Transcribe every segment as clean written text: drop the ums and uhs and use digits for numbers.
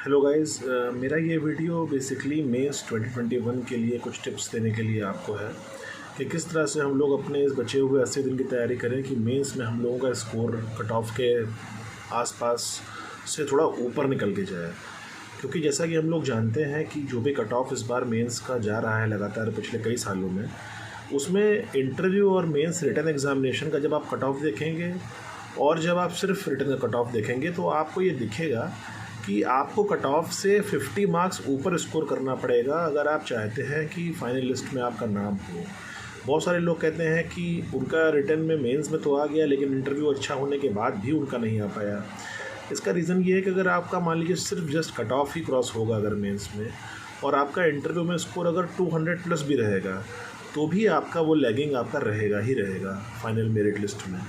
Hello guys, मेरा ये video basically mains 2021 के लिए कुछ टिप्स देने के लिए आपको है कि किस तरह से हम लोग अपने इस बचे हुए 80 दिन की तैयारी करें कि मेंस में हम लोगों का स्कोर कट ऑफ के आसपास से थोड़ा ऊपर निकल के जाए। क्योंकि जैसा कि हम लोग जानते हैं कि जो भी कट ऑफ इस बार मेंस का जा रहा है लगातार पिछले कई सालों में, उसमें इंटरव्यू और मेंस रिटन एग्जामिनेशन का जब आप कट ऑफ देखेंगे और जब आप सिर्फ रिटन का कट ऑफ देखेंगे तो आपको ये दिखेगा कि आपको कट ऑफ से 50 मार्क्स ऊपर स्कोर करना पड़ेगा अगर आप चाहते हैं कि फाइनल लिस्ट में आपका नाम हो। बहुत सारे लोग कहते हैं कि उनका रिटन में मेंस में तो आ गया लेकिन इंटरव्यू अच्छा होने के बाद भी उनका नहीं आ पाया। इसका रीज़न ये है कि अगर आपका मान लीजिए सिर्फ जस्ट कट ऑफ ही क्रॉस होगा अगर मेंस में, और आपका इंटरव्यू में स्कोर अगर 200 प्लस भी रहेगा तो भी आपका वो लैगिंग आपका रहेगा ही रहेगा फाइनल मेरिट लिस्ट में।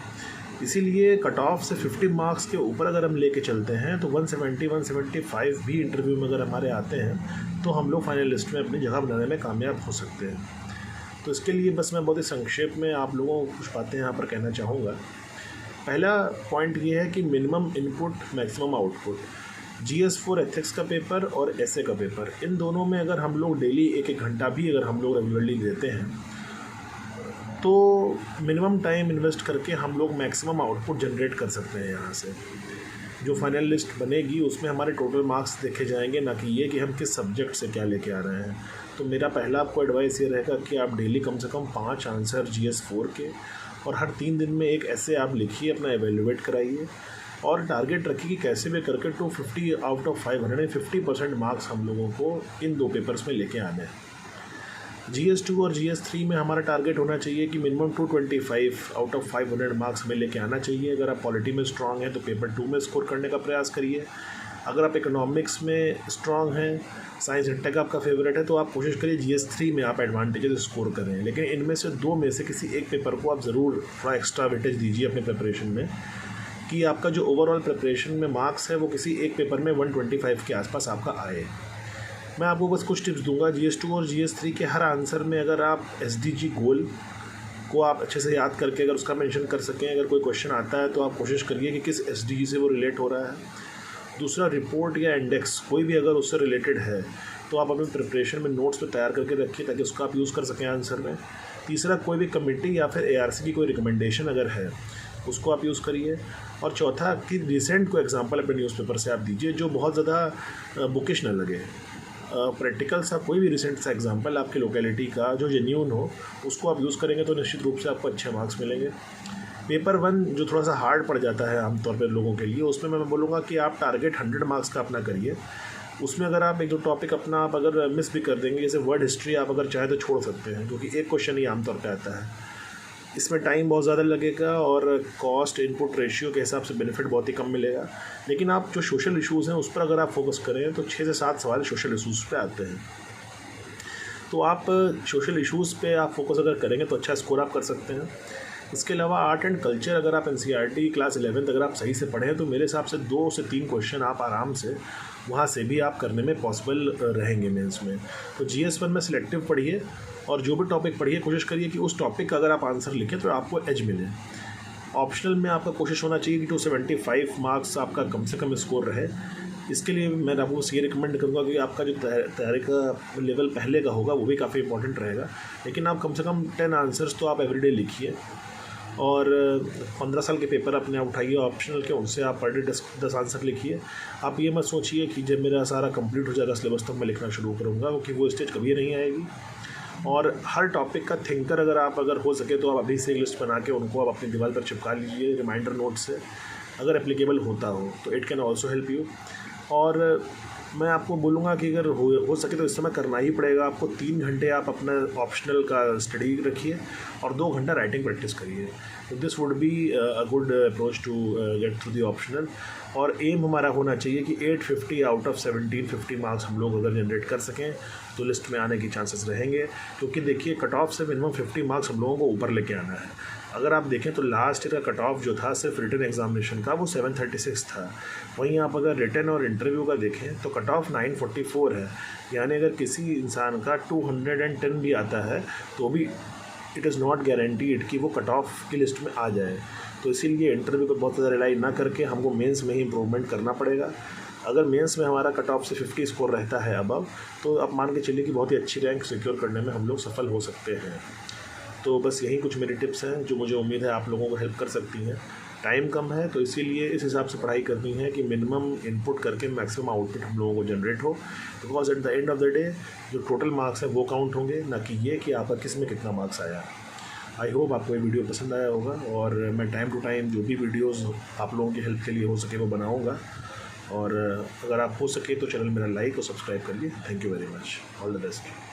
इसीलिए कट ऑफ से 50 मार्क्स के ऊपर अगर हम लेके चलते हैं तो 170 175 भी इंटरव्यू में अगर हमारे आते हैं तो हम लोग फाइनल लिस्ट में अपनी जगह बनाने में कामयाब हो सकते हैं। तो इसके लिए बस मैं बहुत ही संक्षेप में आप लोगों को कुछ बातें यहाँ पर कहना चाहूँगा। पहला पॉइंट ये है कि minimum input maximum output. GS4 ethics का पेपर और एसए का पेपर, इन दोनों में अगर हम लोग डेली एक एक घंटा भी अगर हम लोग रेगुलरली देते हैं तो मिनिमम टाइम इन्वेस्ट करके हम लोग मैक्सिमम आउटपुट जनरेट कर सकते हैं। यहाँ से जो फाइनल लिस्ट बनेगी उसमें हमारे टोटल मार्क्स देखे जाएंगे, ना कि ये कि हम किस सब्जेक्ट से क्या लेके आ रहे हैं। तो मेरा पहला आपको एडवाइस ये रहेगा कि आप डेली कम से कम 5 आंसर GS4 के और हर 3 दिन में एक ऐसे आप लिखिए, अपना एवेल्युएट कराइए और टारगेट रखिए कि कैसे भी करके 250 आउट ऑफ 550% मार्क्स हम लोगों को इन 2 पेपर्स में लेके आने हैं। GS2 और GS3 में हमारा टारगेट होना चाहिए कि मिनिमम 225 आउट ऑफ 500 मार्क्स हमें लेके आना चाहिए। अगर आप पॉलिटी में स्ट्रांग हैं तो पेपर 2 में स्कोर करने का प्रयास करिए। अगर आप इकोनॉमिक्स में स्ट्रांग हैं, साइंस एंड टेक आपका फेवरेट है, तो आप कोशिश करिए GS3 में आप एडवांटेजेस स्कोर करें। लेकिन इनमें से 2 में से किसी एक पेपर को आप ज़रूर थोड़ा एक्स्ट्रा वेटेज दीजिए अपने प्रिपरेशन में, कि आपका जो ओवरऑल प्रिपरेशन में मार्क्स है वो किसी एक पेपर में 125 के आसपास आपका आए। मैं आपको बस कुछ टिप्स दूंगा। GS2 और GS3 के हर आंसर में अगर आप SDG गोल को आप अच्छे से याद करके अगर उसका मेंशन कर सकें, अगर कोई क्वेश्चन आता है तो आप कोशिश करिए कि किस SDG से वो रिलेट हो रहा है। दूसरा, रिपोर्ट या इंडेक्स कोई भी अगर उससे रिलेटेड है तो आप अपनी प्रिपरेशन में नोट्स तो तैयार करके रखिए ताकि उसका आप यूज़ कर सकें आंसर में। तीसरा, कोई भी कमेटी या फिर ARC की कोई रिकमेंडेशन अगर है उसको आप यूज़ करिए। और चौथा, कि रिसेंट को एग्जांपल अपने न्यूज़पेपर से आप दीजिए जो बहुत ज़्यादा बुकिश न लगे। प्रैक्टिकल सा कोई भी रिसेंट सा एग्जांपल आपकी लोकेलिटी का जो जेन्यून हो उसको आप यूज़ करेंगे तो निश्चित रूप से आपको अच्छे मार्क्स मिलेंगे। पेपर 1 जो थोड़ा सा हार्ड पड़ जाता है आमतौर पर लोगों के लिए, उसमें मैं बोलूँगा कि आप टारगेट 100 मार्क्स का अपना करिए। उसमें अगर आप 1-2 टॉपिक अपना आप अगर मिस भी कर देंगे, जैसे वर्ड हिस्ट्री आप अगर चाहें तो छोड़ सकते हैं क्योंकि एक क्वेश्चन ही आमतौर पर आता है। इसमें टाइम बहुत ज़्यादा लगेगा और कॉस्ट इनपुट रेशियो के हिसाब से बेनिफिट बहुत ही कम मिलेगा। लेकिन आप जो सोशल इश्यूज़ हैं उस पर अगर आप फोकस करें तो 6 से 7 सवाल सोशल इश्यूज़ पे आते हैं। तो आप सोशल इश्यूज़ पे आप फोकस अगर करेंगे तो अच्छा स्कोर आप कर सकते हैं। इसके अलावा आर्ट एंड कल्चर अगर आप NCERT क्लास 11th अगर आप सही से पढ़ें तो मेरे हिसाब से 2 से 3 क्वेश्चन आप आराम से वहाँ से भी आप करने में पॉसिबल रहेंगे मेंस में। तो GS1 में सिलेक्टिव पढ़िए और जो भी टॉपिक पढ़िए कोशिश करिए कि उस टॉपिक का अगर आप आंसर लिखें तो आपको एज मिले। ऑप्शनल में आपका कोशिश होना चाहिए कि 275 मार्क्स आपका कम से कम स्कोर रहे। इसके लिए मैं आपको ये रिकमेंड करूँगा कि आपका जो तैयारी का लेवल पहले का होगा वो भी काफ़ी इंपॉर्टेंट रहेगा। लेकिन आप कम से कम 10 आंसर्स तो आप एवरीडे लिखिए और 15 साल के पेपर अपने आप उठाइए ऑप्शनल के, उनसे आप पर डे 10 आंसर लिखिए। आप ये मत सोचिए कि जब मेरा सारा कंप्लीट हो जाएगा सिलेबस तब मैं लिखना शुरू करूँगा, क्योंकि वो स्टेज कभी नहीं आएगी। और हर टॉपिक का थिंकर अगर हो सके तो आप अभी से लिस्ट बना के उनको आप अपनी दीवार पर चिपका लीजिए रिमाइंडर नोट से, अगर एप्लीकेबल होता हो तो it can also help you. और मैं आपको बोलूँगा कि अगर हो सके तो इस समय करना ही पड़ेगा आपको। 3 घंटे आप अपना ऑप्शनल का स्टडी रखिए और 2 घंटा राइटिंग प्रैक्टिस करिए। तो this would be a good approach to get through the optional. और एम हमारा होना चाहिए कि 850 आउट ऑफ 1750 मार्क्स हम लोग अगर जनरेट कर सकें तो लिस्ट में आने के चांसेस रहेंगे। क्योंकि देखिए कट ऑफ से मिनिमम 50 मार्क्स हम लोगों को ऊपर लेके आना है। अगर आप देखें तो लास्ट ईयर का कट ऑफ जो था सिर्फ रिटन एग्जामिनेशन का वो 736 था। वहीं आप अगर रिटन और इंटरव्यू का देखें तो कट ऑफ 944 है। यानी अगर किसी इंसान का 210 भी आता है तो भी इट इज़ नॉट गारंटीड कि वो कट ऑफ की लिस्ट में आ जाए। तो इसीलिए इंटरव्यू पर बहुत ज़्यादा रिलाई ना करके हमको मेंस में ही इम्प्रूवमेंट करना पड़ेगा। अगर मेंस में हमारा कट ऑफ से 50 स्कोर रहता है अबव, तो आप मान के चलिए कि बहुत ही अच्छी रैंक सिक्योर करने में हम लोग सफल हो सकते हैं। तो बस यही कुछ मेरी टिप्स हैं जो मुझे उम्मीद है आप लोगों को हेल्प कर सकती हैं। टाइम कम है तो इसीलिए इस हिसाब से पढ़ाई करनी है कि मिनिमम इनपुट करके मैक्सिमम आउटपुट हम लोगों को जनरेट हो, because at the end of the day जो टोटल मार्क्स हैं वो काउंट होंगे, ना कि ये कि आपका किस में कितना मार्क्स आया। आई होप आपको ये वीडियो पसंद आया होगा, और मैं टाइम टू टाइम जो भी वीडियोस आप लोगों की हेल्प के लिए हो सके वो बनाऊंगा। और अगर आप हो सके तो चैनल मेरा लाइक और सब्सक्राइब करिए। Thank you very much, all the best.